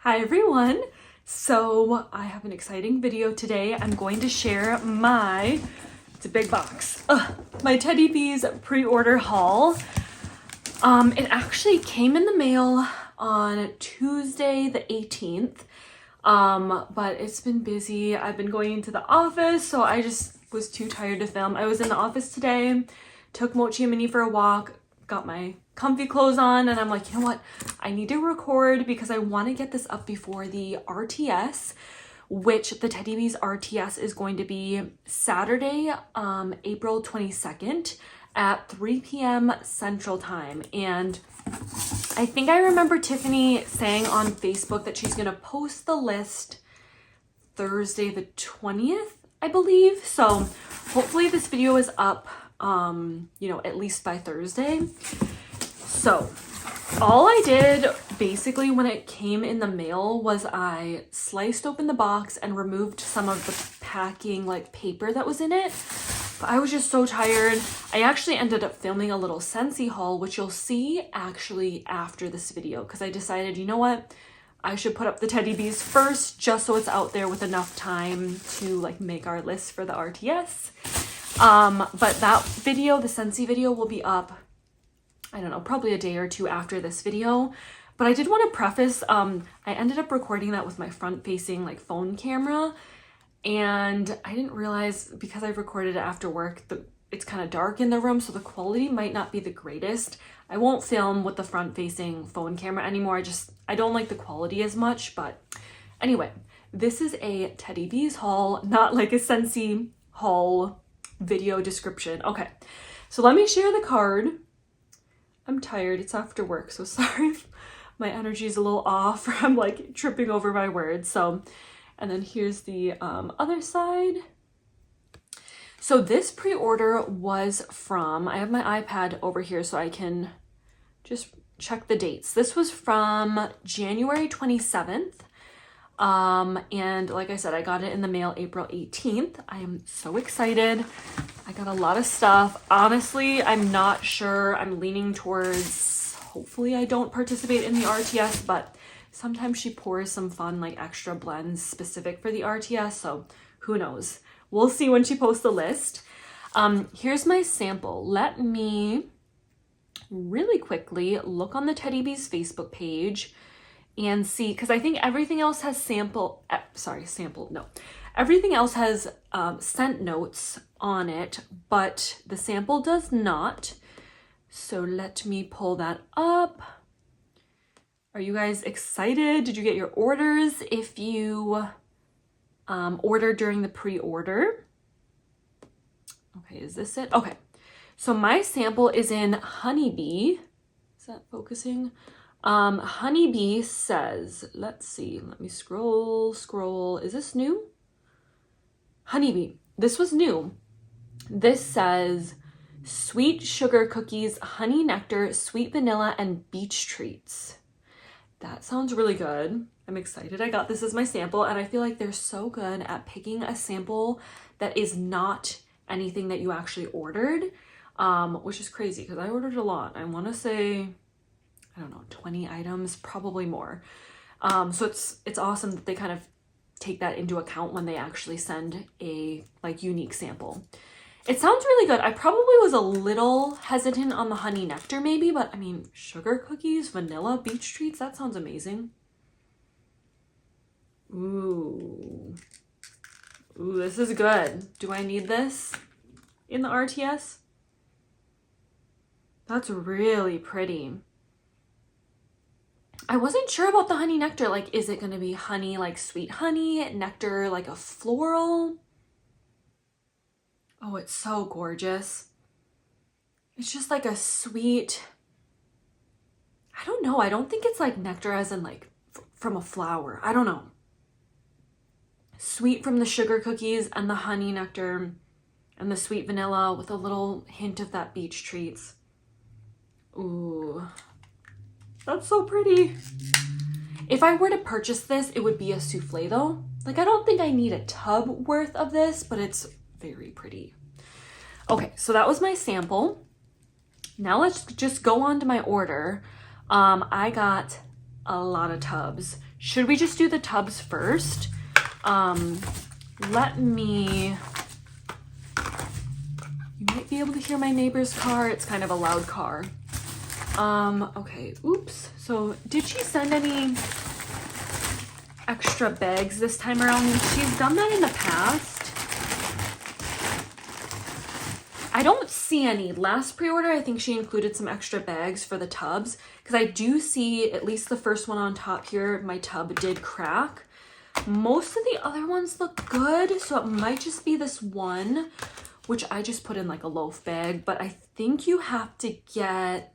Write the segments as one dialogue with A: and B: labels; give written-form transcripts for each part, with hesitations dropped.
A: Hi everyone! So I have an exciting video today. I'm going to share it's a big box, my Teddy Bees pre-order haul. It actually came in the mail on Tuesday the 18th, but it's been busy. I've been going into the office, so I just was too tired to film. I was in the office today, took Mochi and Minnie for a walk, got my comfy clothes on, and I'm like, you know what? I need to record because I want to get this up before the RTS, which the Teddy Bees RTS is going to be Saturday, April 22nd at 3 p.m. Central Time. And I think I remember Tiffany saying on Facebook that she's going to post the list Thursday the 20th, I believe. So hopefully this video is up, at least by Thursday. So all I did basically when it came in the mail was I sliced open the box and removed some of the packing paper that was in it. But I was just so tired. I actually ended up filming a little Scentsy haul, which you'll see actually after this video, because I decided, you know what? I should put up the Teddy Bees first just so it's out there with enough time to make our list for the RTS. But that video, the Scentsy video, will be up, I don't know, probably a day or two after this video. But I did want to preface, I ended up recording that with my front-facing phone camera, and I didn't realize, because I recorded it after work, it's kind of dark in the room, so the quality might not be the greatest. I won't film with the front-facing phone camera anymore. I don't like the quality as much. But anyway, this is a Teddy Bees haul, not like a Scentsy haul video description. Okay, so let me share the card. I'm tired, it's after work, so sorry if my energy is a little off or I'm tripping over my words. So, and then here's the other side. So this pre-order was from, I have my iPad over here so I can just check the dates. This was from January 27th. And like I said, I got it in the mail April 18th. I am so excited. I got a lot of stuff. Honestly, I'm not sure. I'm leaning towards, hopefully I don't participate in the RTS, but sometimes she pours some fun extra blends specific for the RTS, so who knows? We'll see when she posts the list. Here's my sample. Let me really quickly look on the Teddy Bees Facebook page and see, because I think everything else has everything else has scent notes on it, but the sample does not. So let me pull that up. Are you guys excited? Did you get your orders? If you ordered during the pre-order. Okay, is this it? Okay, so my sample is in Honeybee. Is that focusing? Honeybee says, let's see, let me scroll. Is this new? Honeybee, this was new. This says sweet sugar cookies, honey nectar, sweet vanilla, and beach treats. That sounds really good. I'm excited. I got this as my sample, and I feel like they're so good at picking a sample that is not anything that you actually ordered, which is crazy because I ordered a lot. I want to say, I don't know, 20 items, probably more. So it's awesome that they kind of take that into account when they actually send a unique sample. It sounds really good. I probably was a little hesitant on the honey nectar maybe, but I mean, sugar cookies, vanilla, beach treats, that sounds amazing. Ooh, this is good. Do I need this in the RTS? That's really pretty. I wasn't sure about the honey nectar. Is it going to be honey, sweet honey, nectar, a floral? Oh, it's so gorgeous. It's just a sweet, I don't know. I don't think it's nectar as in from a flower. I don't know. Sweet from the sugar cookies and the honey nectar and the sweet vanilla with a little hint of that beach treats. Ooh. That's so pretty. If I were to purchase this, it would be a souffle though. I don't think I need a tub worth of this, but it's very pretty. Okay, so that was my sample. Now let's just go on to my order. I got a lot of tubs. Should we just do the tubs first? Let me, you might be able to hear my neighbor's car. It's kind of a loud car. Okay, oops. So did she send any extra bags this time around? She's done that in the past. I don't see any. Last pre-order, I think she included some extra bags for the tubs, because I do see at least the first one on top here, my tub did crack. Most of the other ones look good, so it might just be this one, which I just put in like a loaf bag, but I think you have to get,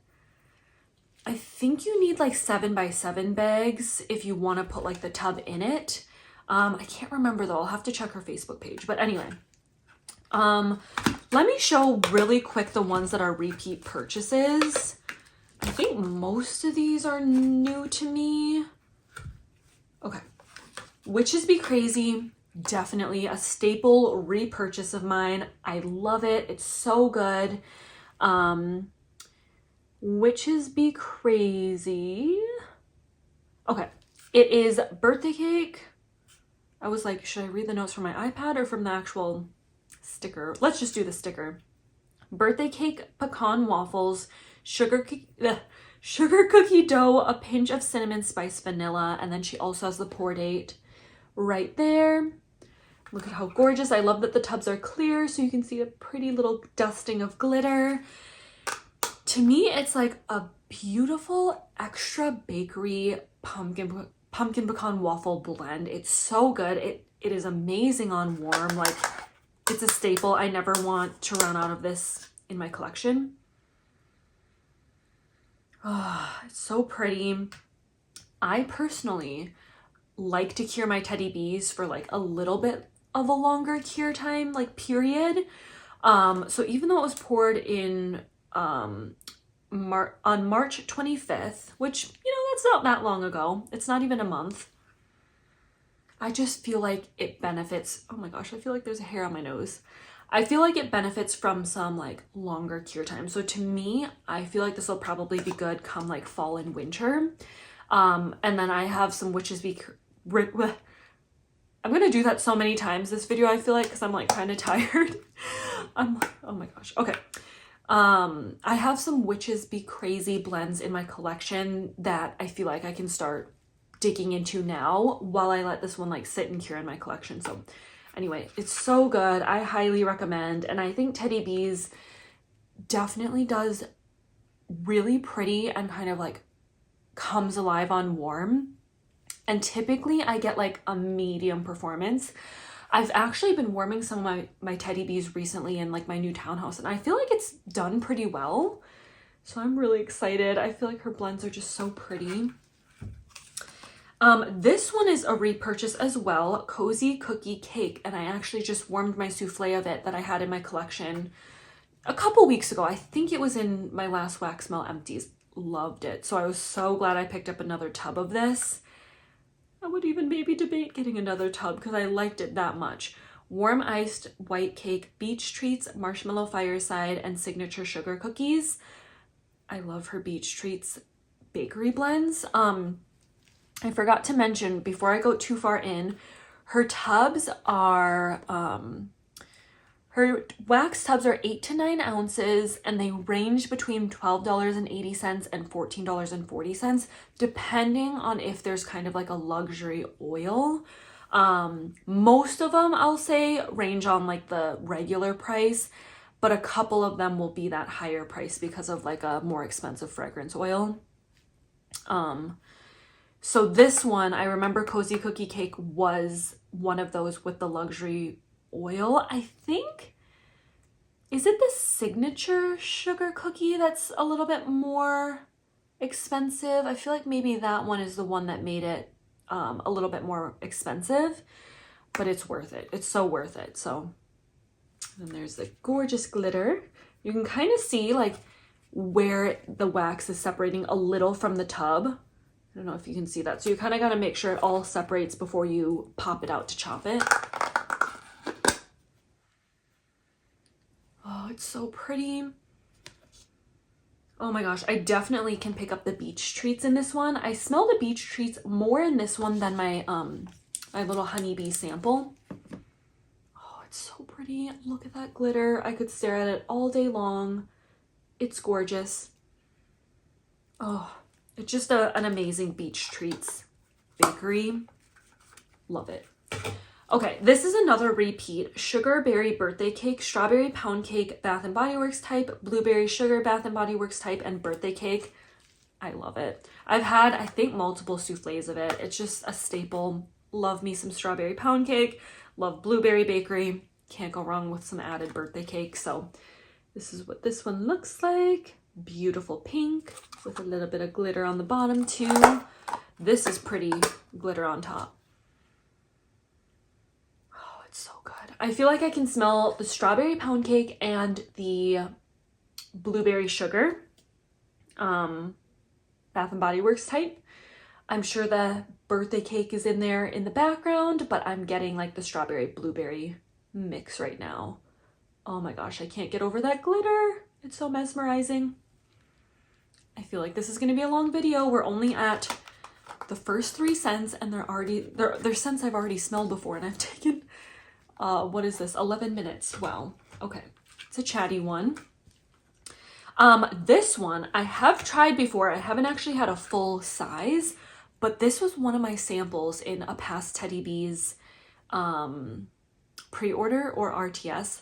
A: I think you need like 7x7 bags if you want to put like the tub in it. I can't remember though. I'll have to check her Facebook page. But anyway, let me show really quick the ones that are repeat purchases. I think most of these are new to me. Okay. Witches Be Crazy. Definitely a staple repurchase of mine. I love it. It's so good. Witches Be Crazy. Okay. It is birthday cake. I was like, should I read the notes from my iPad or from the actual sticker? Let's just do the sticker. Birthday cake, pecan waffles, sugar cookie dough, a pinch of cinnamon spice vanilla, and then she also has the pour date right there. Look at how gorgeous. I love that the tubs are clear so you can see a pretty little dusting of glitter. To me, it's like a beautiful extra bakery pumpkin pecan waffle blend. It's so good. It is amazing on warm. Like, it's a staple. I never want to run out of this in my collection. Oh, it's so pretty. I personally like to cure my teddy bees for like a little bit of a longer cure time, like period. So even though it was poured in on March 25th, which, you know, that's not that long ago. It's not even a month. I just feel like it benefits. Oh my gosh, I feel like there's a hair on my nose. I feel like it benefits from some like longer cure time. So to me, I feel like this will probably be good come like fall and winter. And then I have some Witches Be I'm gonna do that so many times this video, I feel like, because I'm like kind of tired. I'm like, oh my gosh. Okay. I have some Witches Be Crazy blends in my collection that I feel like I can start digging into now while I let this one like sit and cure in my collection. So anyway, it's so good. I highly recommend. And I think Teddy Bees definitely does really pretty and kind of like comes alive on warm. And typically I get like a medium performance. I've actually been warming some of my Teddy Bees recently in like my new townhouse, and I feel like it's done pretty well. So I'm really excited. I feel like her blends are just so pretty. This one is a repurchase as well, Cozy Cookie Cake, and I actually just warmed my souffle of it that I had in my collection a couple weeks ago. I think it was in my last Wax Melt Empties. Loved it. So I was so glad I picked up another tub of this. I would even maybe debate getting another tub because I liked it that much. Warm iced white cake, beach treats, marshmallow fireside, and signature sugar cookies. I love her beach treats bakery blends. I forgot to mention before I go too far in, her tubs are, her wax tubs are 8 to 9 ounces, and they range between $12.80 and $14.40, depending on if there's kind of like a luxury oil. Most of them, I'll say, range on like the regular price, but a couple of them will be that higher price because of like a more expensive fragrance oil. So this one, I remember Cozy Cookie Cake was one of those with the luxury oil. I think, is it the signature sugar cookie that's a little bit more expensive? I feel like maybe that one is the one that made it a little bit more expensive, but it's worth it. It's so worth it. So then there's the gorgeous glitter. You can kind of see like where the wax is separating a little from the tub. I don't know if you can see that. So you kind of got to make sure it all separates before you pop it out to chop it. Oh, it's so pretty. Oh my gosh, I definitely can pick up the beach treats in this one. I smell the beach treats more in this one than my my little honeybee sample. Oh, it's so pretty. Look at that glitter. I could stare at it all day long. It's gorgeous. Oh, it's just an amazing beach treats bakery. Love it. Okay, this is another repeat. Sugar berry birthday cake, strawberry pound cake, Bath and Body Works type, blueberry sugar, Bath and Body Works type, and birthday cake. I love it. I've had, I think, multiple souffles of it. It's just a staple. Love me some strawberry pound cake. Love blueberry bakery. Can't go wrong with some added birthday cake. So this is what this one looks like. Beautiful pink with a little bit of glitter on the bottom too. This is pretty glitter on top. So good. I feel like I can smell the strawberry pound cake and the blueberry sugar Bath and Body Works type. I'm sure the birthday cake is in there in the background, but I'm getting like the strawberry blueberry mix right now. Oh my gosh, I can't get over that glitter. It's so mesmerizing. I feel like this is going to be a long video. We're only at the first 3 scents and they're scents I've already smelled before, and I've taken what is this? 11 minutes. Wow. Okay. It's a chatty one. This one I have tried before. I haven't actually had a full size, but this was one of my samples in a past Teddy Bees pre-order or RTS.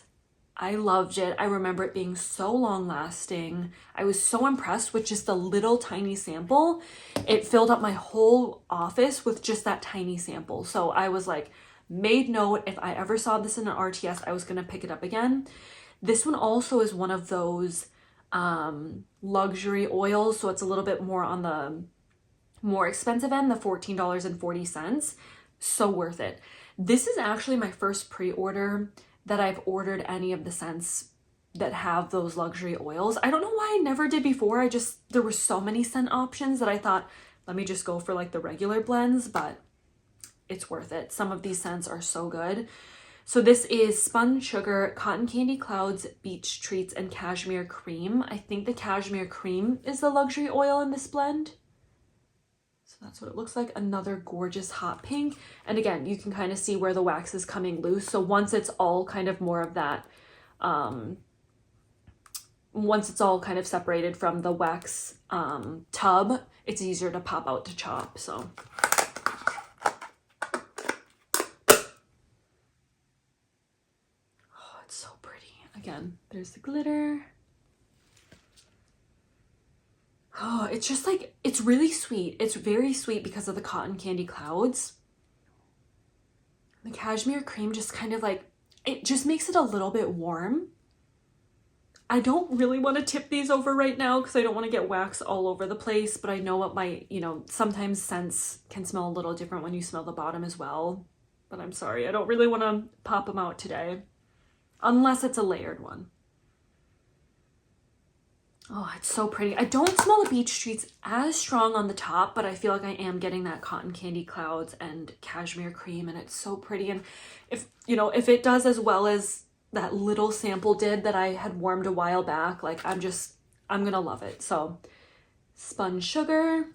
A: I loved it. I remember it being so long lasting. I was so impressed with just a little tiny sample. It filled up my whole office with just that tiny sample. So I was like, made note, if I ever saw this in an RTS, I was going to pick it up again. This one also is one of those luxury oils, so it's a little bit more on the more expensive end, the $14.40. So worth it. This is actually my first pre-order that I've ordered any of the scents that have those luxury oils. I don't know why I never did before. There were so many scent options that I thought, let me just go for like the regular blends, but it's worth it. Some of these scents are so good. So this is Spun Sugar, Cotton Candy Clouds, Beach Treats, and Cashmere Cream. I think the Cashmere Cream is the luxury oil in this blend. So that's what it looks like. Another gorgeous hot pink. And again, you can kind of see where the wax is coming loose. So once it's all kind of more of that, once it's all kind of separated from the wax tub, it's easier to pop out to chop. So so pretty. Again, there's the glitter. Oh, it's just like, it's really sweet. It's very sweet because of the cotton candy clouds. The cashmere cream just kind of like, it just makes it a little bit warm. I don't really want to tip these over right now because I don't want to get wax all over the place, but I know what sometimes scents can smell a little different when you smell the bottom as well. But I'm sorry, I don't really want to pop them out today. Unless it's a layered one. Oh, it's so pretty. I don't smell the beach treats as strong on the top, but I feel like I am getting that cotton candy clouds and cashmere cream, and it's so pretty. And if it does as well as that little sample did that I had warmed a while back, like I'm gonna love it. So Spun Sugar.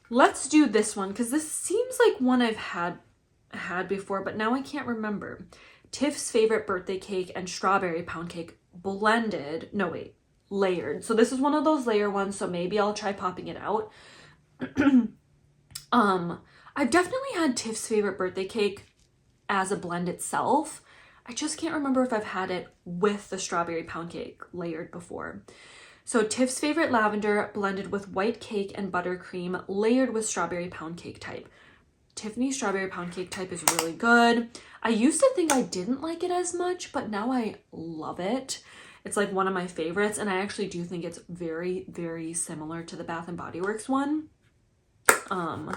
A: Let's do this one because this seems like one I've had before, but now I can't remember. Tiff's Favorite Birthday Cake and Strawberry Pound Cake blended. No, wait, layered. So this is one of those layer ones, so maybe I'll try popping it out. I've definitely had Tiff's Favorite Birthday Cake as a blend itself. I just can't remember if I've had it with the Strawberry Pound Cake layered before. So Tiff's Favorite Lavender blended with white cake and buttercream layered with Strawberry Pound Cake type. Tiffany's Strawberry Pound Cake type is really good. I used to think I didn't like it as much, but now I love it. It's like one of my favorites, and I actually do think it's very, very similar to the Bath and Body Works one. Oh,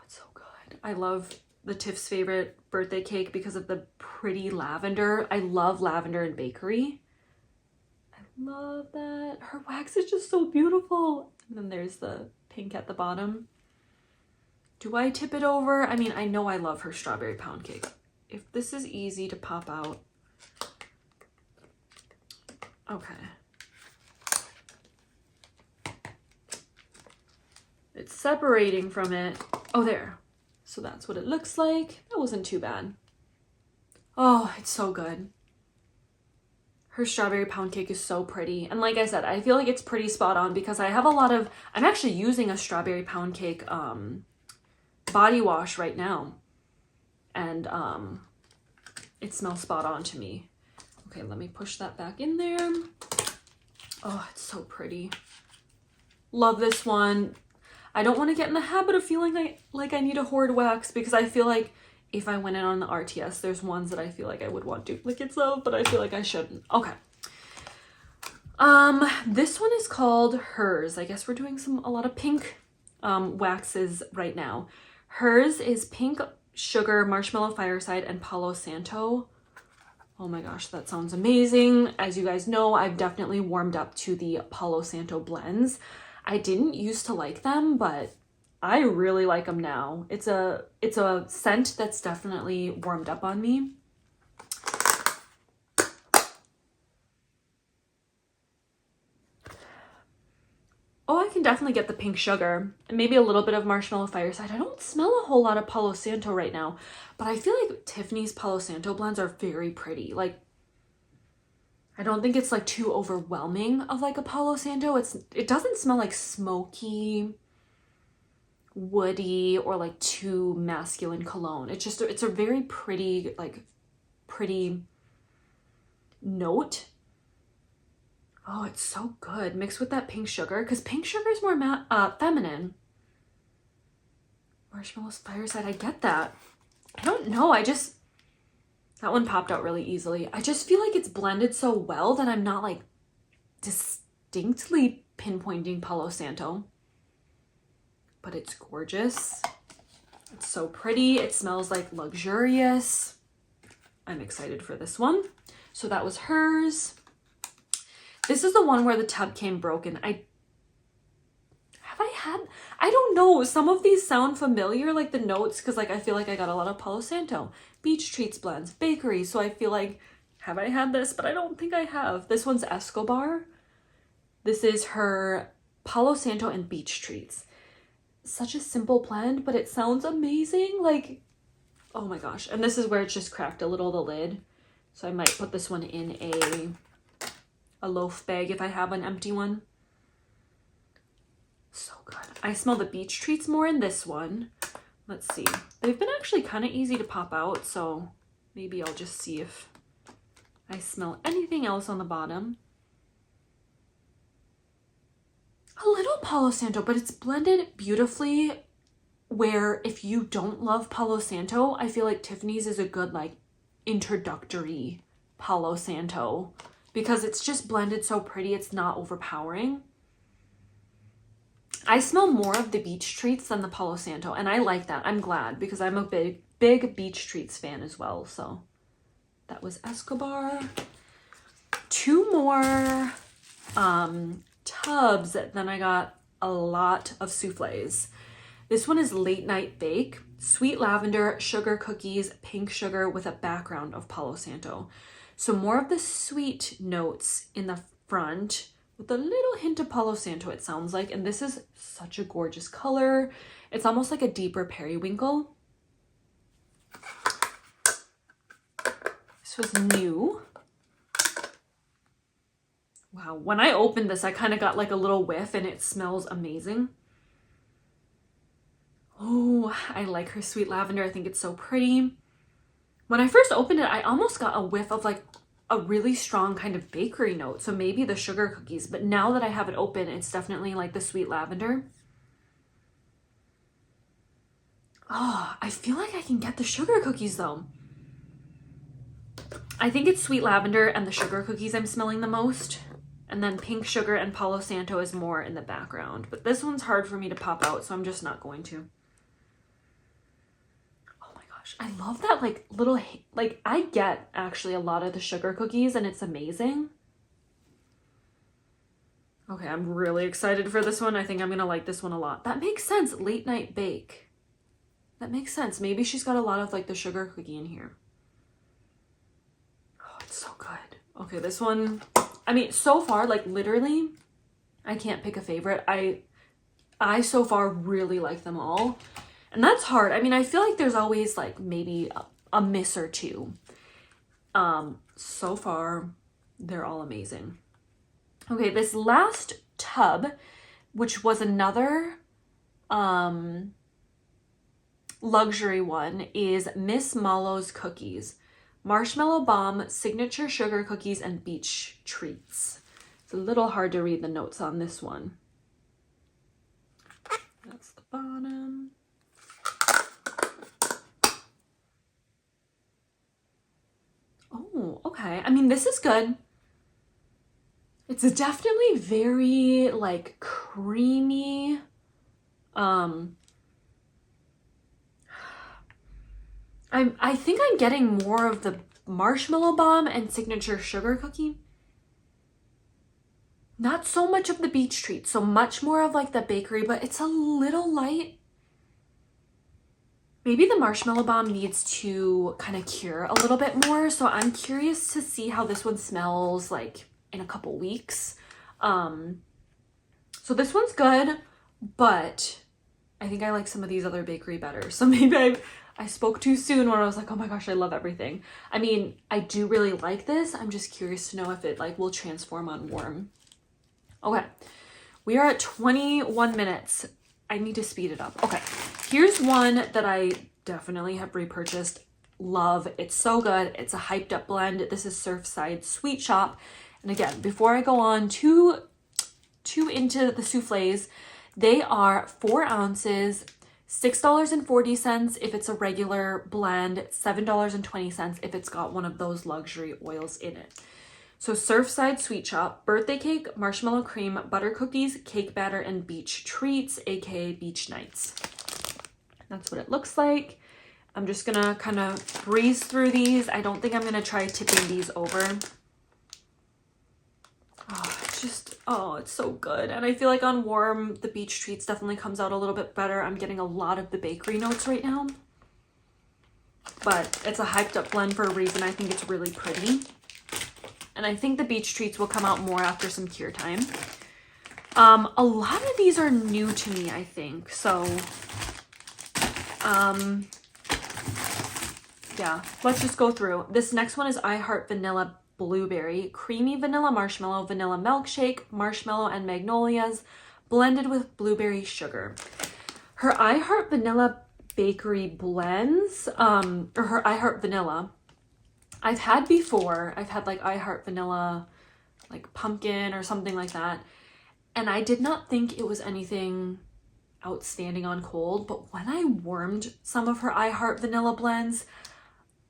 A: it's so good. I love the Tiff's Favorite Birthday Cake because of the pretty lavender. I love lavender in bakery. I love that. Her wax is just so beautiful. And then there's the pink at the bottom. Do I tip it over? I mean, I know I love her Strawberry Pound Cake. If this is easy to pop out, Okay. It's separating from it. Oh, there. So that's what it looks like. That wasn't too bad. Oh, it's so good. Her strawberry pound cake is so pretty. And like I said, I feel like it's pretty spot on because I have a lot of, I'm actually using a strawberry pound cake body wash right now. And it smells spot on to me. Okay, let me push that back in there. Oh, it's so pretty. Love this one. I don't want to get in the habit of feeling like I need a hoard wax because I feel like if I went in on the RTS, there's ones that I feel like I would want duplicates of, but I feel like I shouldn't. Okay. This one is called Hers. I guess we're doing a lot of pink waxes right now. Hers is Pink Sugar, Marshmallow Fireside, and Palo Santo. Oh my gosh, that sounds amazing. As you guys know, I've definitely warmed up to the Palo Santo blends. I didn't used to like them, but I really like them now. It's a scent that's definitely warmed up on me. Oh, I can definitely get the pink sugar and maybe a little bit of Marshmallow Fireside. I don't smell a whole lot of Palo Santo right now, but I feel like Tiffany's Palo Santo blends are very pretty. Like, I don't think it's like too overwhelming of like a Palo Santo. It doesn't smell like smoky, woody, or like too masculine cologne. It's a very pretty, like pretty note. Oh, it's so good mixed with that pink sugar because pink sugar is more feminine. Marshmallow Fireside, I get that. I don't know, that one popped out really easily. I just feel like it's blended so well that I'm not like distinctly pinpointing Palo Santo. But it's gorgeous. It's so pretty. It smells like luxurious. I'm excited for this one. So that was Hers. This is the one where the tub came broken. I don't know. Some of these sound familiar, like the notes, because like I feel like I got a lot of Palo Santo, Beach Treats blends, bakery. So I feel like, have I had this? But I don't think I have. This one's Escobar. This is her Palo Santo and Beach Treats. Such a simple blend, but it sounds amazing. Like, oh my gosh. And this is where it's just cracked a little, the lid. So I might put this one in a loaf bag if I have an empty one. So good. I smell the Beach Treats more in this one. Let's see. They've been actually kind of easy to pop out, so maybe I'll just see if I smell anything else on the bottom. A little Palo Santo, but it's blended beautifully where if you don't love Palo Santo, I feel like Tiffany's is a good like introductory Palo Santo because it's just blended so pretty. It's not overpowering. I smell more of the Beach Treats than the Palo Santo, and I like that. I'm glad because I'm a big Beach Treats fan as well. So that was Escobar. Two more tubs. Then I got a lot of souffles. This one is Late Night Bake, sweet lavender, sugar cookies, pink sugar with a background of Palo Santo. So more of the sweet notes in the front with a little hint of Palo Santo, it sounds like. And this is such a gorgeous color. It's almost like a deeper periwinkle. This was new. Wow, when I opened this, I kind of got like a little whiff and it smells amazing. Oh, I like her sweet lavender. I think it's so pretty. When I first opened it, I almost got a whiff of like a really strong kind of bakery note. So maybe the sugar cookies, but now that I have it open, it's definitely like the sweet lavender. Oh, I feel like I can get the sugar cookies though. I think it's sweet lavender and the sugar cookies I'm smelling the most. And then pink sugar and Palo Santo is more in the background. But this one's hard for me to pop out, so I'm just not going to. Oh my gosh, I love that like little, like I get actually a lot of the sugar cookies and it's amazing. Okay, I'm really excited for this one. I think I'm gonna like this one a lot. That makes sense, Late Night Bake. That makes sense. Maybe she's got a lot of like the sugar cookie in here. Oh, it's so good. Okay, this one I mean, so far, like literally, I can't pick a favorite. I so far really like them all. And that's hard. I mean, I feel like there's always like maybe a miss or two. So far, they're all amazing. Okay, this last tub, which was another luxury one, is Miss Mallow's Cookies. Marshmallow Bomb, Signature Sugar Cookies, and Beach Treats. It's a little hard to read the notes on this one. That's the bottom. Oh, okay. I mean, this is good. It's definitely very, like, creamy. I think I'm getting more of the Marshmallow Bomb and Signature Sugar Cookie. Not so much of the Beach Treat, so much more of like the bakery, but it's a little light. Maybe the Marshmallow Bomb needs to kind of cure a little bit more, so I'm curious to see how this one smells like in a couple weeks. So this one's good, but I think I like some of these other bakery better. So maybe I spoke too soon when I was like, oh my gosh, I love everything. I mean, I do really like this. I'm just curious to know if it like will transform on warm. Okay, we are at 21 minutes. I need to speed it up. Okay, here's one that I definitely have repurchased. Love. It's so good. It's a hyped up blend. This is Surfside Sweet Shop. And again, before I go on too into the souffles, they are 4 ounces, $6.40 if it's a regular blend, $7.20 if it's got one of those luxury oils in it. So Surfside Sweet Shop, birthday cake, marshmallow cream, butter cookies, cake batter, and beach treats, aka beach nights. That's what it looks like. I'm just gonna kind of breeze through these. I don't think I'm gonna try tipping these over. Oh, it's so good. And I feel like on warm, the beach treats definitely comes out a little bit better. I'm getting a lot of the bakery notes right now. But it's a hyped up blend for a reason. I think it's really pretty. And I think the beach treats will come out more after some cure time. A lot of these are new to me, I think. So, yeah, let's just go through. This next one is I Heart Vanilla Blueberry, creamy vanilla marshmallow, vanilla milkshake, marshmallow and magnolias, blended with blueberry sugar. Her I Heart Vanilla bakery blends, or her I Heart Vanilla, I've had before. I've had like I Heart Vanilla, like pumpkin or something like that. And I did not think it was anything outstanding on cold, but when I warmed some of her I Heart Vanilla blends,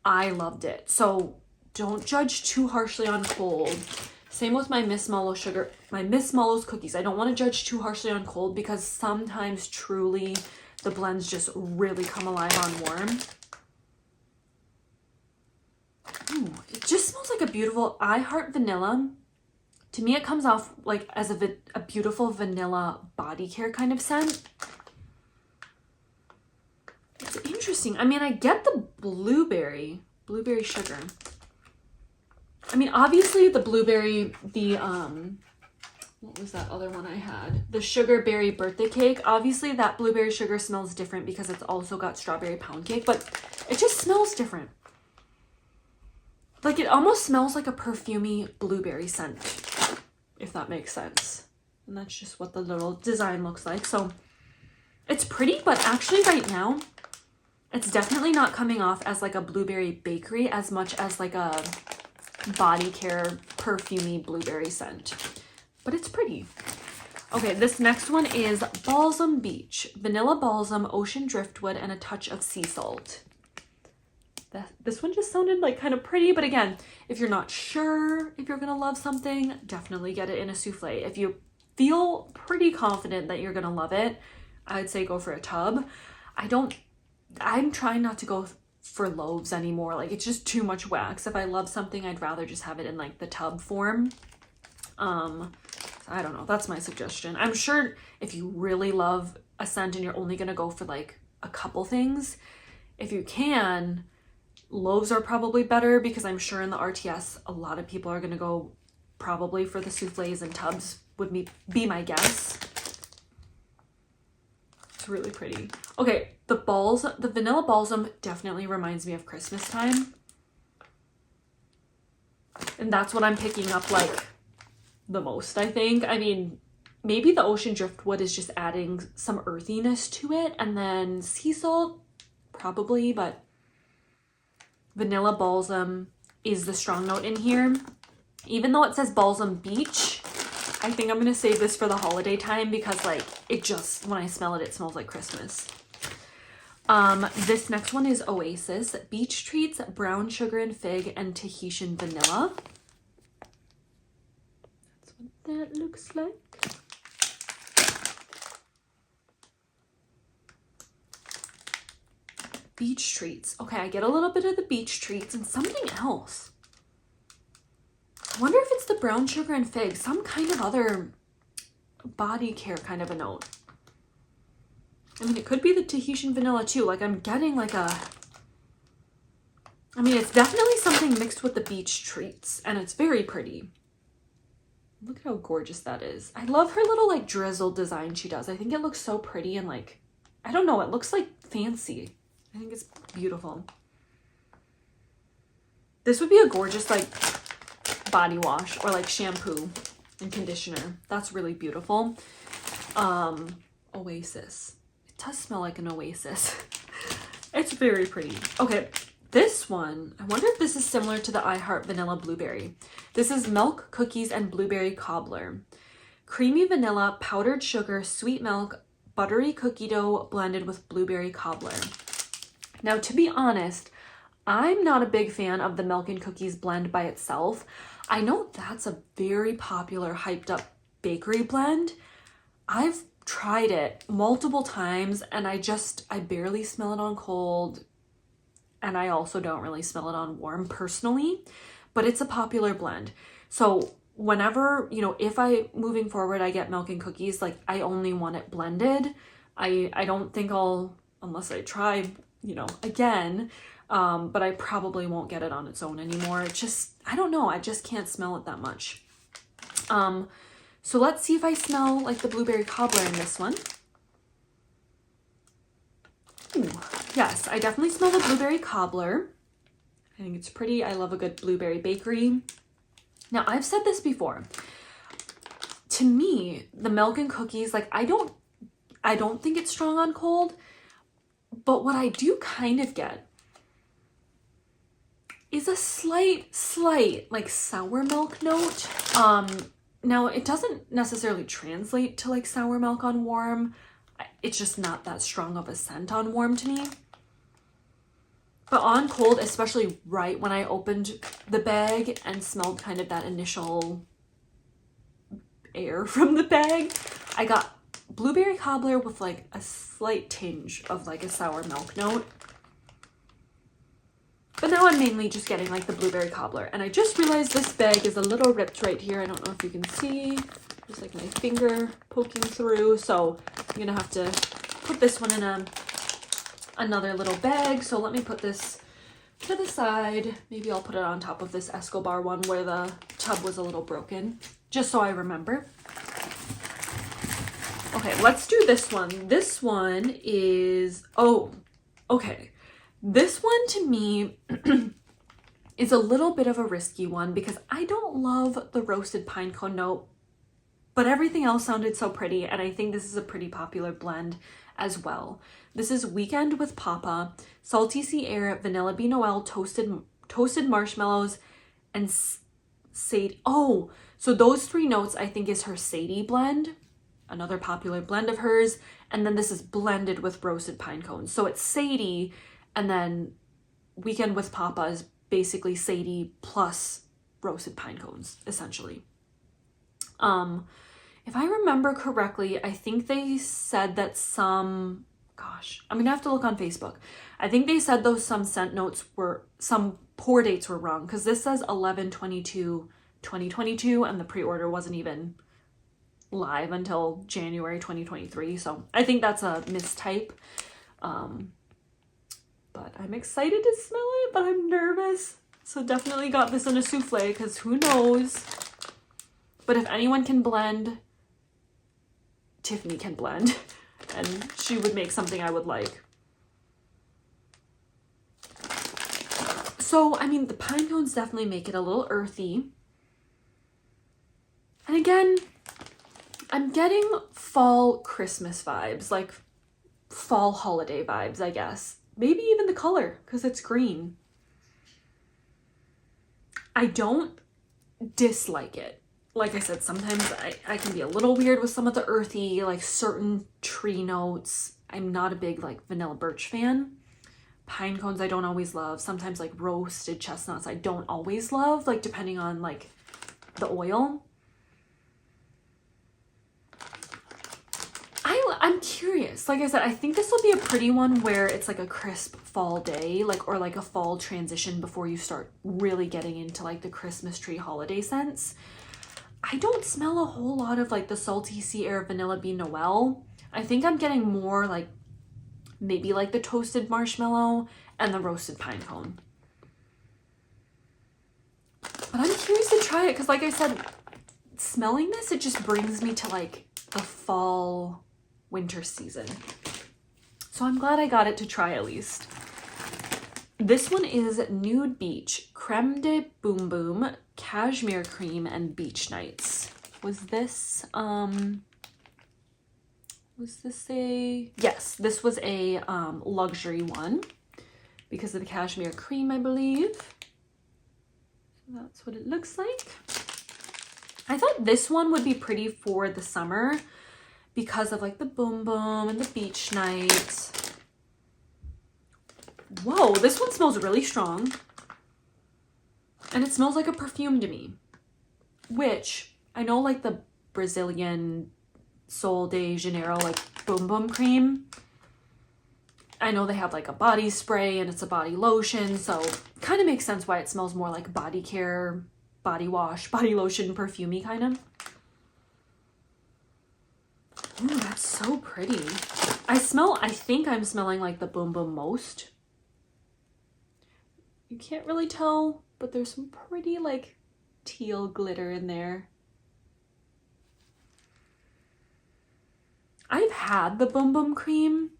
A: I loved it. So don't judge too harshly on cold. Same with my Miss Mallow's cookies. I don't want to judge too harshly on cold because sometimes truly the blends just really come alive on warm. Ooh, it just smells like a beautiful I Heart Vanilla. To me, it comes off like as a beautiful vanilla body care kind of scent. It's interesting. I mean, I get the blueberry sugar. I mean, obviously the blueberry, what was that other one I had? The sugar berry birthday cake. Obviously that blueberry sugar smells different because it's also got strawberry pound cake, but it just smells different. Like it almost smells like a perfumey blueberry scent, if that makes sense. And that's just what the little design looks like. So it's pretty, but actually right now, it's definitely not coming off as like a blueberry bakery as much as like a body care perfumey blueberry scent. But it's pretty. Okay, this next one is Balsam Beach. Vanilla balsam, ocean driftwood, and a touch of sea salt. This one just sounded like kind of pretty, but again, if you're not sure if you're gonna love something, definitely get it in a souffle. If you feel pretty confident that you're gonna love it, I'd say go for a tub. I'm trying not to go for loaves anymore. Like it's just too much wax. If I love something, I'd rather just have it in like the tub form. I don't know. That's my suggestion. I'm sure if you really love a scent and you're only gonna go for like a couple things, if you can, loaves are probably better because I'm sure in the RTS a lot of people are gonna go probably for the souffles and tubs would be my guess. It's really pretty. Okay, the vanilla balsam definitely reminds me of Christmas time. And that's what I'm picking up like the most, I think. I mean, maybe the ocean driftwood is just adding some earthiness to it, and then sea salt probably, but vanilla balsam is the strong note in here. Even though it says Balsam Beach, I think I'm gonna save this for the holiday time because like it just, when I smell it, it smells like Christmas. This next one is Oasis Beach Treats, Brown Sugar and Fig, and Tahitian Vanilla. That's what that looks like. Beach treats. Okay, I get a little bit of the beach treats and something else. I wonder if it's the brown sugar and fig, some kind of other body care kind of a note. I mean, it could be the Tahitian vanilla too. Like I'm getting like a, I mean, it's definitely something mixed with the beach treats and it's very pretty. Look at how gorgeous that is. I love her little like drizzle design she does. I think it looks so pretty and like, I don't know, it looks like fancy. I think it's beautiful. This would be a gorgeous like body wash or like shampoo and conditioner. That's really beautiful. Oasis. It does smell like an oasis. It's very pretty. Okay, this one, I wonder if this is similar to the I Heart Vanilla Blueberry. This is Milk, Cookies, and Blueberry Cobbler. Creamy vanilla, powdered sugar, sweet milk, buttery cookie dough blended with blueberry cobbler. Now, to be honest, I'm not a big fan of the milk and cookies blend by itself. I know that's a very popular, hyped up bakery blend. I've tried it multiple times and I barely smell it on cold. And I also don't really smell it on warm personally, but it's a popular blend. So whenever, you know, if moving forward, I get milk and cookies, like I only want it blended. I don't think I'll, unless I try, you know, again, but I probably won't get it on its own anymore. It just, I don't know. I just can't smell it that much. So let's see if I smell like the blueberry cobbler in this one. Ooh, yes, I definitely smell the blueberry cobbler. I think it's pretty. I love a good blueberry bakery. Now, I've said this before. To me, the milk and cookies, like I don't think it's strong on cold, but what I do kind of get is a slight like sour milk note. Now it doesn't necessarily translate to like sour milk on warm. It's just not that strong of a scent on warm to me. But on cold, especially right when I opened the bag and smelled kind of that initial air from the bag, I got blueberry cobbler with like a slight tinge of like a sour milk note. But now I'm mainly just getting like the blueberry cobbler. And I just realized this bag is a little ripped right here. I don't know if you can see. Just like my finger poking through. So I'm gonna have to put this one in another little bag. So let me put this to the side. Maybe I'll put it on top of this Escobar one where the tub was a little broken, just so I remember. Okay, let's do this one. This one is, oh, okay. This one to me is a little bit of a risky one because I don't love the roasted pine cone note, but everything else sounded so pretty, and I think this is a pretty popular blend as well. This is Weekend with Papa, Salty Sea Air, Vanilla Bean Noel, toasted marshmallows, and Sadie. Oh, so those three notes I think is her Sadie blend, another popular blend of hers, and then this is blended with roasted pine cones. So it's Sadie, and then Weekend with Papa is basically Sadie plus roasted pine cones, essentially. If I remember correctly, I think they said that some, gosh, I'm gonna have to look on Facebook. I think they said those some scent notes were, some pour dates were wrong because this says 11/22/2022 and the pre-order wasn't even live until January 2023. So I think that's a mistype. But I'm excited to smell it, but I'm nervous. So definitely got this in a souffle because who knows? But if anyone can blend, Tiffany can blend, and she would make something I would like. So, I mean, the pine cones definitely make it a little earthy. And again, I'm getting fall Christmas vibes, like fall holiday vibes, I guess. Maybe even the color, because it's green. I don't dislike it. Like I said, sometimes I can be a little weird with some of the earthy, like certain tree notes. I'm not a big like vanilla birch fan. Pine cones I don't always love. Sometimes like roasted chestnuts I don't always love, like depending on like the oil. I'm curious. Like I said, I think this will be a pretty one where it's like a crisp fall day, like, or like a fall transition before you start really getting into like the Christmas tree holiday scents. I don't smell a whole lot of like the salty sea air vanilla bean Noel. I think I'm getting more like maybe like the toasted marshmallow and the roasted pine cone. But I'm curious to try it because like I said, smelling this, it just brings me to like the fall winter season. So I'm glad I got it to try at least. This one is Nude Beach, Creme de Boom Boom, Cashmere Cream, and Beach Nights. Was this a, yes, this was a luxury one because of the cashmere cream, I believe. So that's what it looks like. I thought this one would be pretty for the summer because of like the boom boom and the beach night. Whoa, this one smells really strong. And it smells like a perfume to me, which I know like the Brazilian Sol de Janeiro like boom boom cream, I know they have like a body spray and it's a body lotion, so kind of makes sense why it smells more like body care, body wash, body lotion, perfumey kind of. Ooh, that's so pretty. I think I'm smelling like the boom boom most. You can't really tell, but there's some pretty like teal glitter in there. I've had the boom boom cream,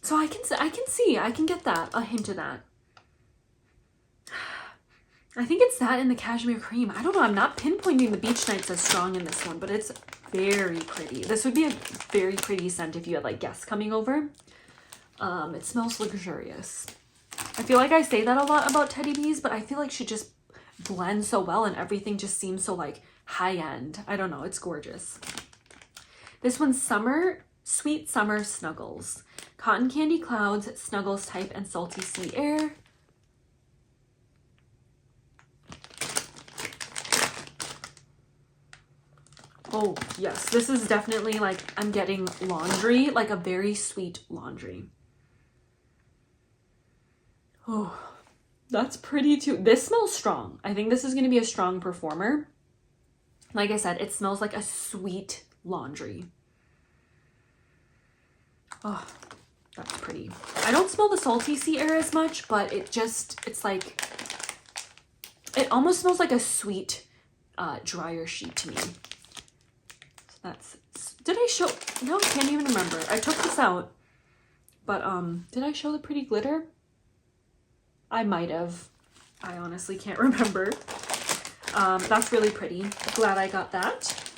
A: so I can get that, a hint of that. I think it's that in the cashmere cream. I don't know, I'm not pinpointing the beach nights as strong in this one, but it's very pretty. This would be a very pretty scent if you had like guests coming over. It smells luxurious. I feel like I say that a lot about Teddy Bees, but I feel like she just blends so well and everything just seems so like high end. I don't know, it's gorgeous. This one's Sweet Summer Snuggles. Cotton Candy Clouds, Snuggles Type, and Salty Sea Air. Oh, yes. This is definitely like, I'm getting laundry, like a very sweet laundry. Oh, that's pretty too. This smells strong. I think this is going to be a strong performer. Like I said, it smells like a sweet laundry. Oh, that's pretty. I don't smell the salty sea air as much, but it's like, it almost smells like a sweet dryer sheet to me. That's, did I show, no, I can't even remember. I took this out, but did I show the pretty glitter? I might have. I honestly can't remember. That's really pretty. Glad I got that.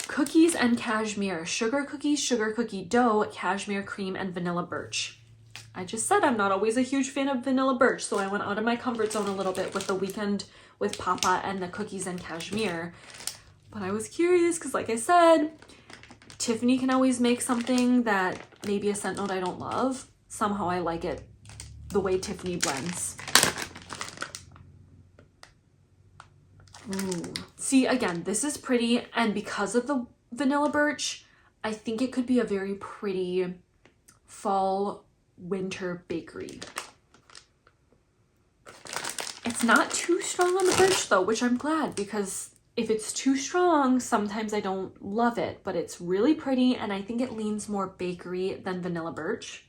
A: Cookies and Cashmere. Sugar cookies, sugar cookie dough, cashmere cream, and vanilla birch. I just said I'm not always a huge fan of vanilla birch, so I went out of my comfort zone a little bit with the Weekend with Papa and the cookies and cashmere. But I was curious because like I said, Tiffany can always make something that maybe a scent note I don't love. Somehow I like it the way Tiffany blends. Ooh. See, again, this is pretty, and because of the vanilla birch, I think it could be a very pretty fall winter bakery. It's not too strong on the birch though, which I'm glad, because if it's too strong, sometimes I don't love it, but it's really pretty, and I think it leans more bakery than vanilla birch.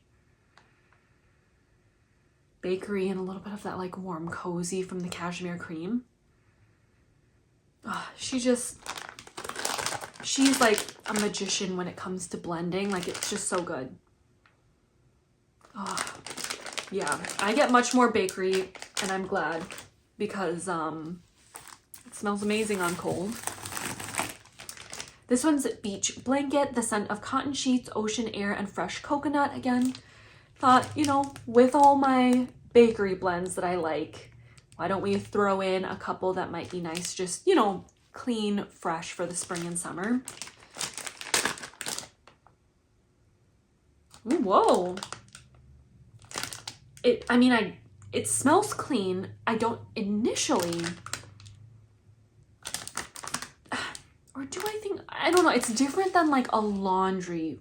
A: bakery and a little bit of that like warm cozy from the cashmere cream. Oh, she's like a magician when it comes to blending. Like, it's just so good. Oh, yeah, I get much more bakery, and I'm glad, because it smells amazing on cold. This one's Beach Blanket, the scent of cotton sheets, ocean air, and fresh coconut. Again, thought, you know, with all my bakery blends that I like, why don't we throw in a couple that might be nice, just, you know, clean, fresh for the spring and summer. Ooh, whoa. It smells clean. I don't initially, or do I think, I don't know. It's different than like a laundry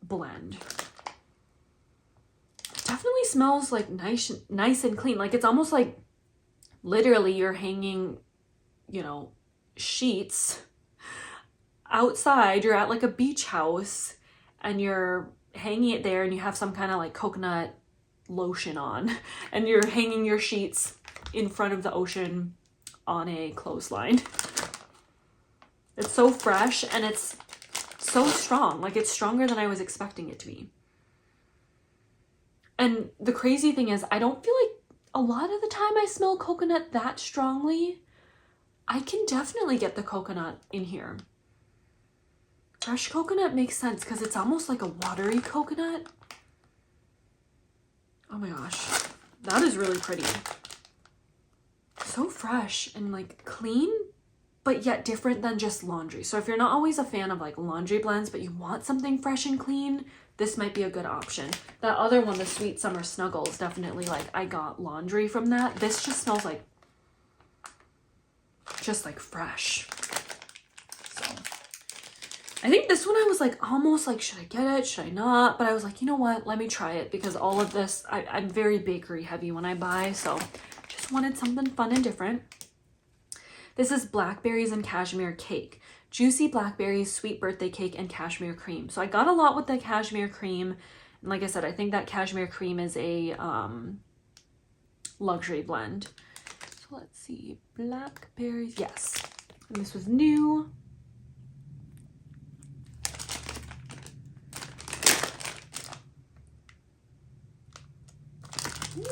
A: blend. It definitely smells like nice and clean. Like, it's almost like literally you're hanging, you know, sheets outside. You're at like a beach house and you're hanging it there, and you have some kind of like coconut lotion on, and you're hanging your sheets in front of the ocean on a clothesline. It's so fresh, and it's so strong. Like, it's stronger than I was expecting it to be. And the crazy thing is, I don't feel like a lot of the time I smell coconut that strongly. I can definitely get the coconut in here. Fresh coconut makes sense because it's almost like a watery coconut. Oh my gosh, that is really pretty. So fresh and like clean, but yet different than just laundry. So if you're not always a fan of like laundry blends, but you want something fresh and clean, this might be a good option. That other one, the Sweet Summer Snuggles, definitely like I got laundry from that. This just smells like, just like fresh. I think this one I was like almost like, should I get it? Should I not? But I was like, you know what? Let me try it, because all of this, I'm very bakery heavy when I buy. So just wanted something fun and different. This is Blackberries and Cashmere Cake. Juicy blackberries, sweet birthday cake, and cashmere cream. So I got a lot with the cashmere cream. And like I said, I think that cashmere cream is a luxury blend. So let's see. Blackberries. Yes. And this was new.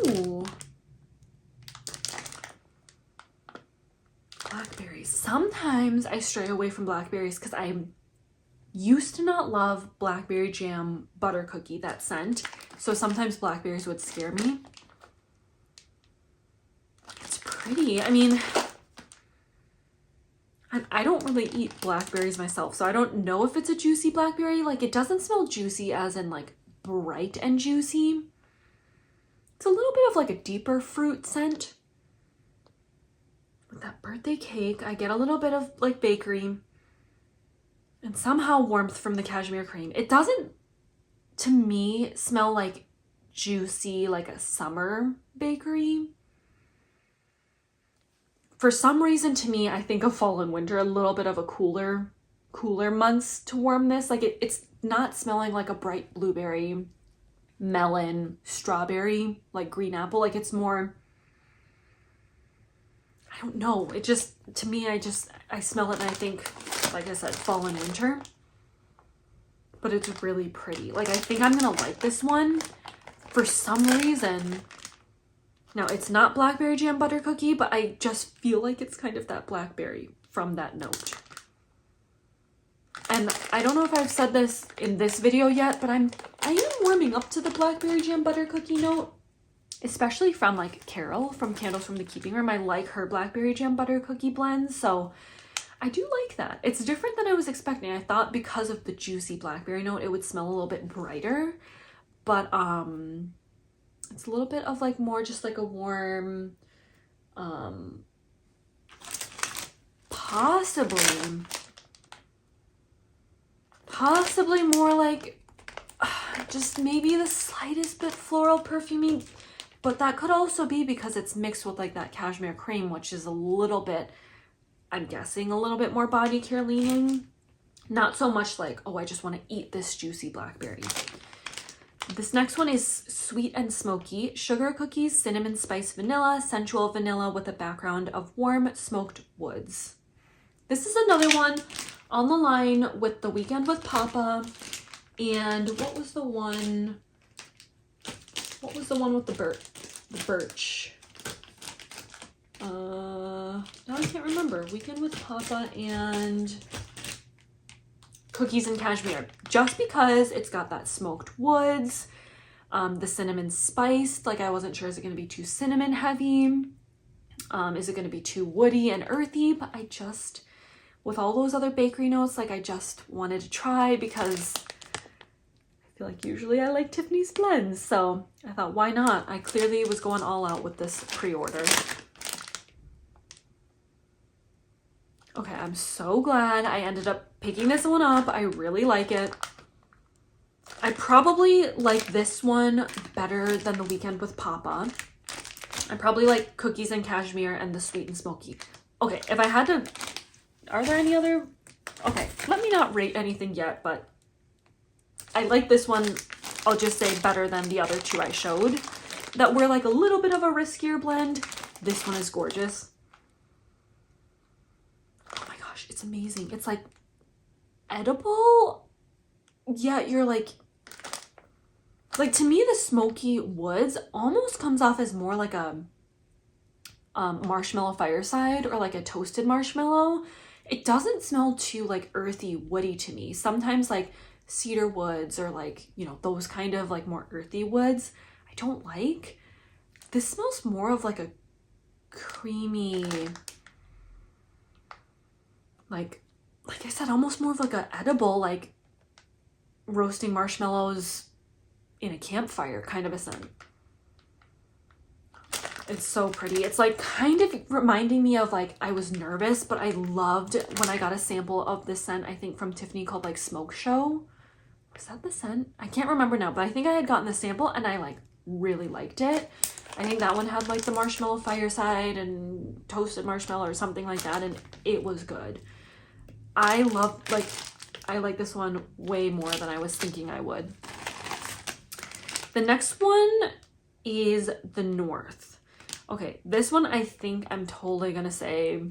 A: Ooh. Blackberries. Sometimes I stray away from blackberries because I used to not love blackberry jam butter cookie, that scent. So sometimes blackberries would scare me. It's pretty. I mean, I don't really eat blackberries myself, so I don't know if it's a juicy blackberry. Like, it doesn't smell juicy as in like bright and juicy. It's a little bit of like a deeper fruit scent. With that birthday cake, I get a little bit of like bakery and somehow warmth from the cashmere cream. It doesn't, to me, smell like juicy, like a summer bakery. For some reason, to me, I think of fall and winter, a little bit of a cooler months to warm this. Like, it's not smelling like a bright blueberry, melon, strawberry, like green apple. Like, it's more, I don't know, it just, to me, I smell it and I think, like I said, fall and winter. But it's really pretty. Like, I think I'm gonna like this one for some reason. Now, it's not blackberry jam butter cookie, but I just feel like it's kind of that blackberry from that note. And I don't know if I've said this in this video yet, but I am warming up to the blackberry jam butter cookie note, especially from like Carol from Candles from the Keeping Room. I like her blackberry jam butter cookie blends, so I do like that. It's different than I was expecting. I thought because of the juicy blackberry note, it would smell a little bit brighter, but it's a little bit of like more just like a warm, possibly more like just maybe the slightest bit floral perfumey, but that could also be because it's mixed with like that cashmere cream, which is a little bit, I'm guessing, a little bit more body care leaning. Not so much like, oh, I just want to eat this juicy blackberry. This next one is sweet and smoky. Sugar cookies, cinnamon spice vanilla, sensual vanilla with a background of warm smoked woods. This is another one on the line with the Weekend with Papa. And what was the one? What was the one with the birch? Now I can't remember. Weekend with Papa and Cookies and Cashmere. Just because it's got that smoked woods, the cinnamon spice. Like, I wasn't sure, is it going to be too cinnamon heavy? Is it going to be too woody and earthy? But I just, with all those other bakery notes, like, I just wanted to try because I feel like usually I like Tiffany's blends. So I thought, why not? I clearly was going all out with this pre-order. Okay, I'm so glad I ended up picking this one up. I really like it. I probably like this one better than the Weekend with Papa. I probably like Cookies and Cashmere and the Sweet and Smoky. Okay, if I had to, are there any other? Okay, let me not rate anything yet, but I like this one, I'll just say, better than the other two I showed that were like a little bit of a riskier blend. This one is gorgeous. It's amazing. It's like edible, yet you're like to me the smoky woods almost comes off as more like a marshmallow fireside or like a toasted marshmallow. It doesn't smell too like earthy woody to me. Sometimes like cedar woods or like, you know, those kind of like more earthy woods I don't like. This smells more of like a creamy, like I said, almost more of like a edible, like roasting marshmallows in a campfire kind of a scent. It's so pretty. It's like kind of reminding me of like, I was nervous, but I loved when I got a sample of this scent, I think from Tiffany, called like Smoke Show. Was that the scent? I can't remember now, but I think I had gotten the sample and I like really liked it. I think that one had like the marshmallow fireside and toasted marshmallow or something like that, and it was good. I like this one way more than I was thinking I would. The next one is the North. Okay, this one I think I'm totally gonna say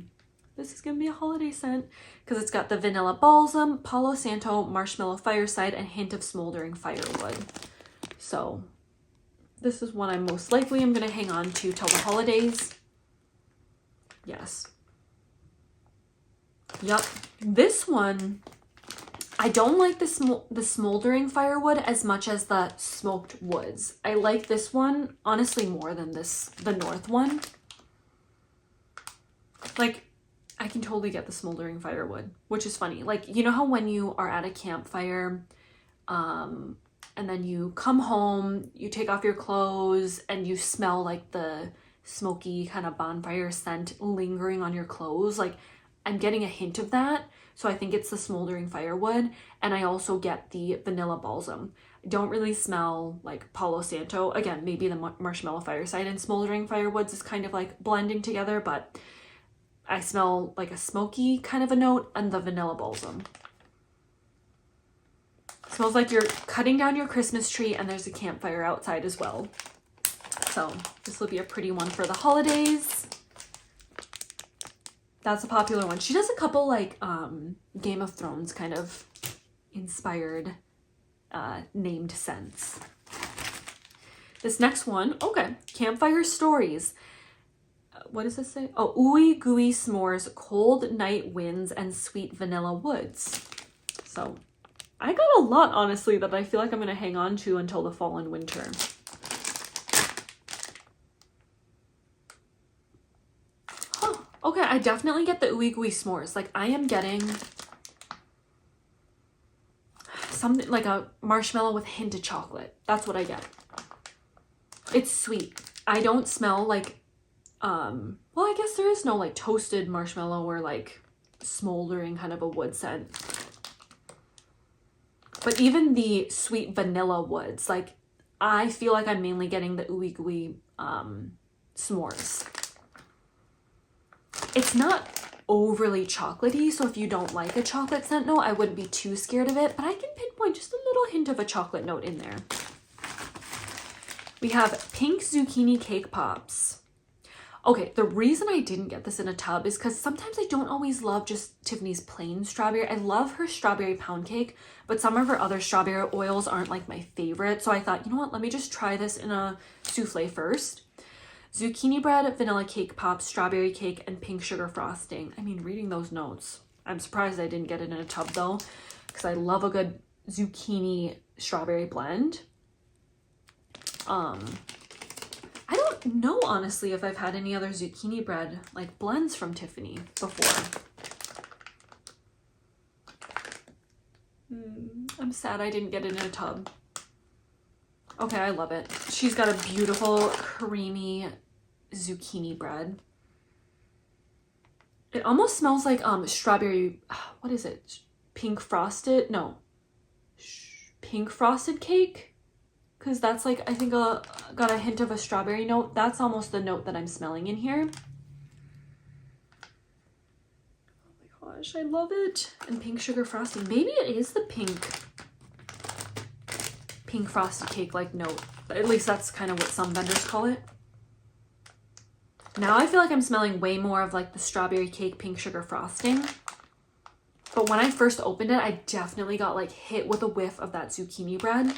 A: this is gonna be a holiday scent because it's got the vanilla balsam, Palo Santo, marshmallow fireside, and hint of smoldering firewood. So this is one I most likely am gonna hang on to till the holidays. Yes. Yep. This one, I don't like the smoldering firewood as much as the smoked woods. I like this one honestly more than the North one. Like, I can totally get the smoldering firewood, which is funny. Like, you know how when you are at a campfire, and then you come home, you take off your clothes and you smell like the smoky kind of bonfire scent lingering on your clothes. Like, I'm getting a hint of that. So I think it's the smoldering firewood. And I also get the vanilla balsam. I don't really smell like Palo Santo. Again, maybe the marshmallow fireside and smoldering firewoods is kind of like blending together, but I smell like a smoky kind of a note and the vanilla balsam. It smells like you're cutting down your Christmas tree and there's a campfire outside as well. So this will be a pretty one for the holidays. That's a popular one. She does a couple like Game of Thrones kind of inspired named scents. This next one, okay, Campfire Stories. What does this say? Oh, Ooey, gooey s'mores, cold night winds, and sweet vanilla woods. So I got a lot, honestly, that I feel like I'm going to hang on to until the fall and winter. Okay, I definitely get the ooey gooey s'mores. Like, I am getting something like a marshmallow with a hint of chocolate. That's what I get. It's sweet. I don't smell like, well, I guess there is no like toasted marshmallow or like smoldering kind of a wood scent. But even the sweet vanilla woods, like, I feel like I'm mainly getting the ooey gooey s'mores. It's not overly chocolatey, so if you don't like a chocolate scent note, I wouldn't be too scared of it, but I can pinpoint just a little hint of a chocolate note in there. We have pink zucchini cake pops. Okay, the reason I didn't get this in a tub is because sometimes I don't always love just Tiffany's plain strawberry. I love her strawberry pound cake, but some of her other strawberry oils aren't like my favorite. So I thought, you know what, let me just try this in a souffle first. Zucchini bread, vanilla cake pops, strawberry cake, and pink sugar frosting. I mean, reading those notes, I'm surprised I didn't get it in a tub though, because I love a good zucchini strawberry blend. I don't know, honestly, if I've had any other zucchini bread, like blends from Tiffany before. I'm sad I didn't get it in a tub. Okay, I love it. She's got a beautiful, creamy zucchini bread. It almost smells like strawberry, what is it? Pink frosted? No. Pink frosted cake? Because that's like, I think got a hint of a strawberry note. That's almost the note that I'm smelling in here. Oh my gosh, I love it. And pink sugar frosting. Maybe it is the pink frosted cake like note. At least that's kind of what some vendors call it. Now I feel like I'm smelling way more of like the strawberry cake pink sugar frosting. But when I first opened it, I definitely got like hit with a whiff of that zucchini bread.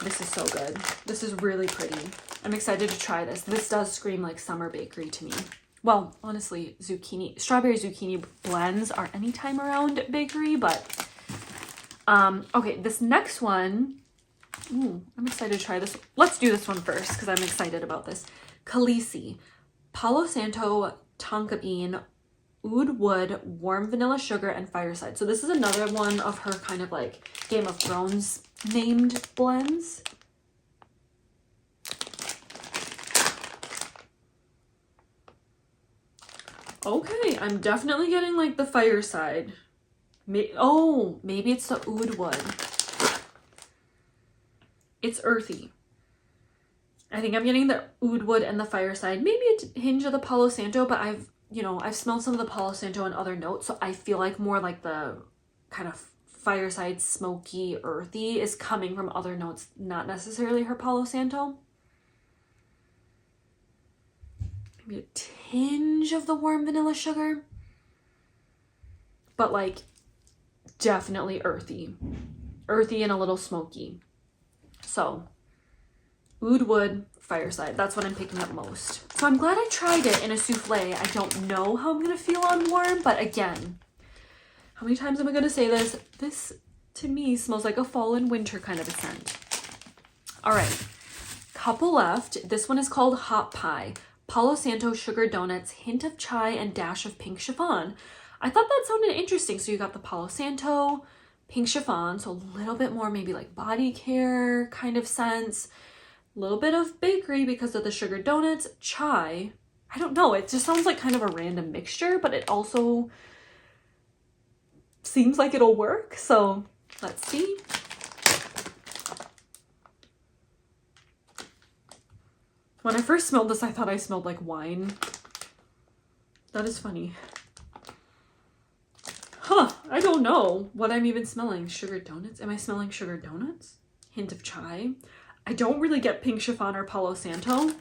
A: This is so good. This is really pretty. I'm excited to try this. This does scream like summer bakery to me. Well, honestly, strawberry zucchini blends are anytime around bakery, but okay, this next one, I'm excited to try this. Let's do this one first because I'm excited about this. Khaleesi, Palo Santo, tonka bean, oud wood, warm vanilla sugar, and Fireside. So this is another one of her kind of like Game of Thrones named blends. Okay, I'm definitely getting like the Fireside. Maybe it's the oud wood. It's earthy. I think I'm getting the oud wood and the Fireside. Maybe a hinge of the Palo Santo, but I've smelled some of the Palo Santo and other notes, so I feel like more like the kind of Fireside smoky earthy is coming from other notes, not necessarily her Palo Santo. Maybe a tinge of the warm vanilla sugar, but like definitely earthy and a little smoky. So oud wood, Fireside, that's what I'm picking up most. So I'm glad I tried it in a souffle. I don't know how I'm gonna feel on warm, but again, how many times am I gonna say this? This to me smells like a fall and winter kind of a scent. All right, couple left. This one is called Hot Pie. Palo Santo sugar donuts, hint of chai, and dash of pink chiffon. I thought that sounded interesting. So you got the Palo Santo, pink chiffon, so a little bit more maybe like body care kind of sense. A little bit of bakery because of the sugar donuts, chai. I don't know, it just sounds like kind of a random mixture, but it also seems like it'll work. So let's see. When I first smelled this, I thought I smelled like wine. That is funny. Huh, I don't know what I'm even smelling. Sugar donuts? Am I smelling sugar donuts? Hint of chai. I don't really get pink chiffon or Palo Santo.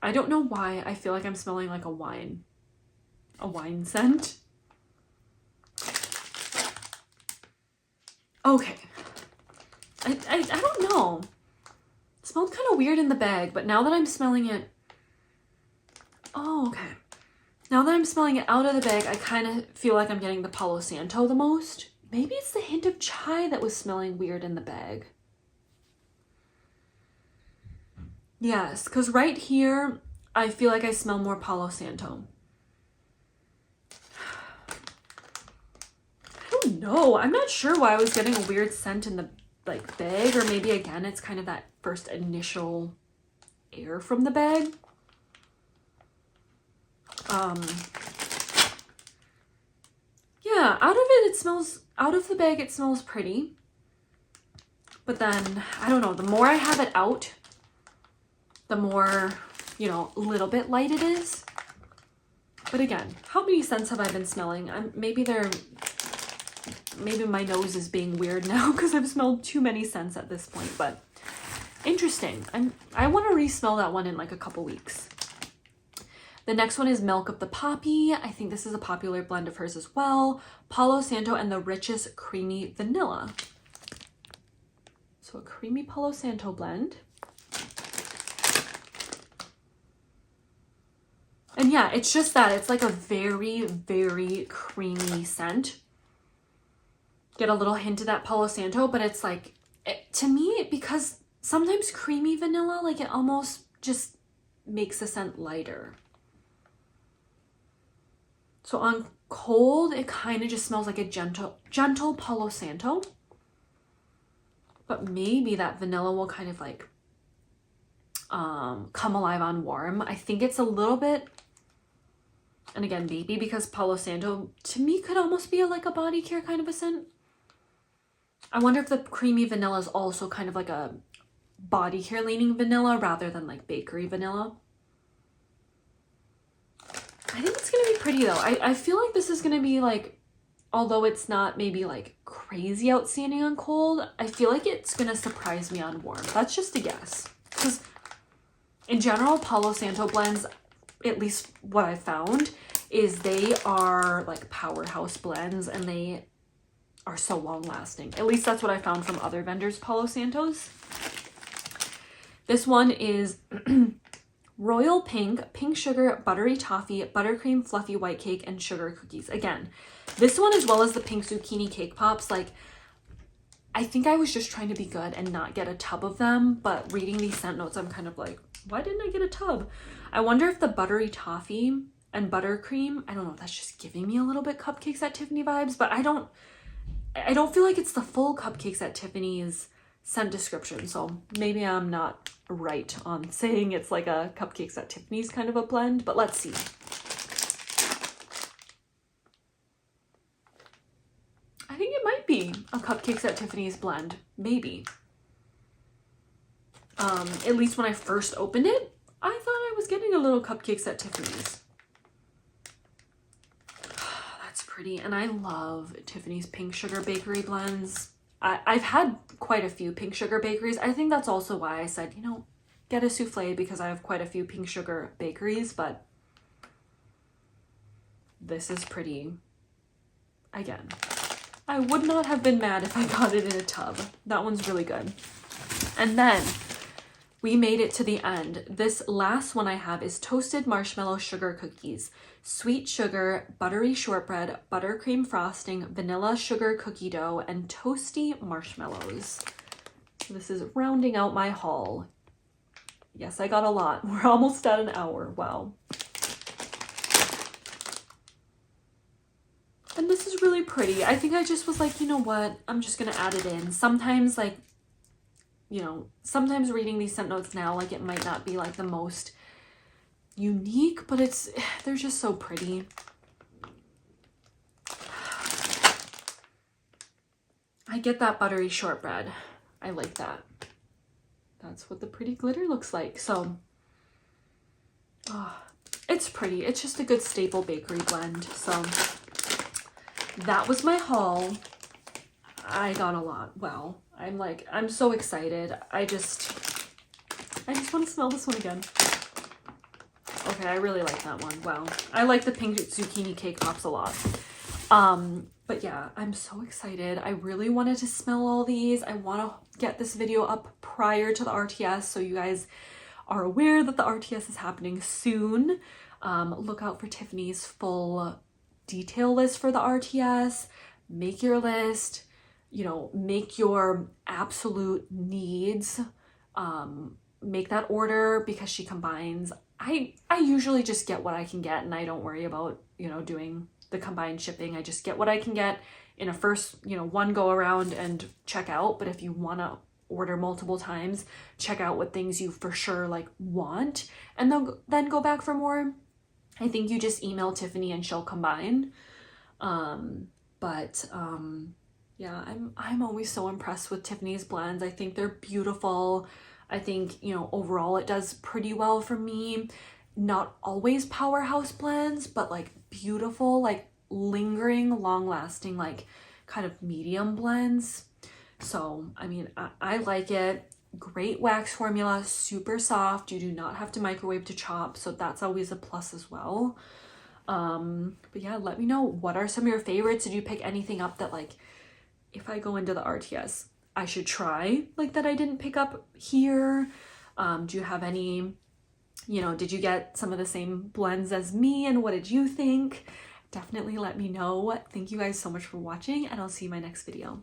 A: I don't know why I feel like I'm smelling like a wine scent. Okay. I don't know. It smelled kind of weird in the bag, but now that I'm smelling it, oh, okay. Now that I'm smelling it out of the bag, I kind of feel like I'm getting the Palo Santo the most. Maybe it's the hint of chai that was smelling weird in the bag. Yes, because right here, I feel like I smell more Palo Santo. I don't know. I'm not sure why I was getting a weird scent in the like bag, or maybe again, it's kind of that first initial air from the bag. Yeah, out of the bag, it smells pretty. But then, I don't know, the more I have it out, the more, a little bit light it is. But again, how many scents have I been smelling? Maybe they're maybe my nose is being weird now because I've smelled too many scents at this point, but interesting. I want to re-smell that one in like a couple weeks. The next one is Milk of the Poppy. I think this is a popular blend of hers as well. Palo Santo and the richest creamy vanilla. So a creamy Palo Santo blend. And yeah, it's just that. It's like a very, very creamy scent. Get a little hint of that Palo Santo, but it's like, to me, because sometimes creamy vanilla, like it almost just makes the scent lighter. So on cold, it kind of just smells like a gentle Palo Santo. But maybe that vanilla will kind of like come alive on warm. I think it's a little bit, and again, maybe because Palo Santo to me could almost be like a body care kind of a scent. I wonder if the creamy vanilla is also kind of like a body care leaning vanilla rather than like bakery vanilla. I think it's gonna be pretty though. I feel like this is gonna be like, although it's not maybe like crazy outstanding on cold, I feel like it's gonna surprise me on warm. That's just a guess. Because in general, Palo Santo blends, at least what I found, is they are like powerhouse blends and they are so long lasting. At least that's what I found from other vendors' Palo Santos. This one is Royal Pink, Pink Sugar, Buttery Toffee, Buttercream, Fluffy White Cake, and Sugar Cookies. Again, this one as well as the Pink Zucchini Cake Pops, like, I think I was just trying to be good and not get a tub of them, but reading these scent notes, I'm kind of like, why didn't I get a tub? I wonder if the Buttery Toffee and Buttercream, I don't know, that's just giving me a little bit Cupcakes at Tiffany vibes, but I don't feel like it's the full Cupcakes at Tiffany's scent description, so maybe I'm not right on saying it's like a Cupcakes at Tiffany's kind of a blend, but let's see. I think it might be a Cupcakes at Tiffany's blend, maybe. At least when I first opened it, I thought I was getting a little Cupcakes at Tiffany's. That's pretty, and I love Tiffany's Pink Sugar Bakery blends. I've had quite a few Pink Sugar bakeries. I think that's also why I said, you know, get a souffle, because I have quite a few Pink Sugar bakeries, but this is pretty. Again, I would not have been mad if I got it in a tub. That one's really good. And then we made it to the end. This last one I have is Toasted Marshmallow Sugar Cookies. Sweet sugar, buttery shortbread, buttercream frosting, vanilla sugar cookie dough, and toasty marshmallows. So this is rounding out my haul. Yes, I got a lot. We're almost at an hour. Wow. And this is really pretty. I think I just was like, you know what? I'm just going to add it in. Sometimes, like, you know, sometimes reading these scent notes now, like, it might not be like the most unique, but they're just so pretty. I get that buttery shortbread. I like that. That's what the pretty glitter looks like. So, it's pretty. It's just a good staple bakery blend. So that was my haul. I got a lot. Wow. I'm so excited. I just want to smell this one again. Okay, I really like that one. Wow. I like the Pink Zucchini Cake Pops a lot. But yeah, I'm so excited. I really wanted to smell all these. I want to get this video up prior to the RTS so you guys are aware that the RTS is happening soon. Look out for Tiffany's full detail list for the RTS. Make your list, you know, make your absolute needs. Make that order because she combines. I usually just get what I can get and I don't worry about, you know, doing the combined shipping. I just get what I can get in a first, you know, one go around and check out. But if you want to order multiple times, check out what things you for sure like want and then go back for more. I think you just email Tiffany and she'll combine. Yeah, I'm always so impressed with Tiffany's blends. I think they're beautiful. I think, you know, overall it does pretty well for me. Not always powerhouse blends, but like beautiful, like lingering, long lasting, like kind of medium blends. So, I mean, I like it. Great wax formula, super soft. You do not have to microwave to chop, so that's always a plus as well. But yeah, let me know, what are some of your favorites? Did you pick anything up that, like, if I go into the RTS, I should try, like, that I didn't pick up here? Do you have any, you know, did you get some of the same blends as me, and what did you think? Definitely let me know. Thank you guys so much for watching, and I'll see you in my next video.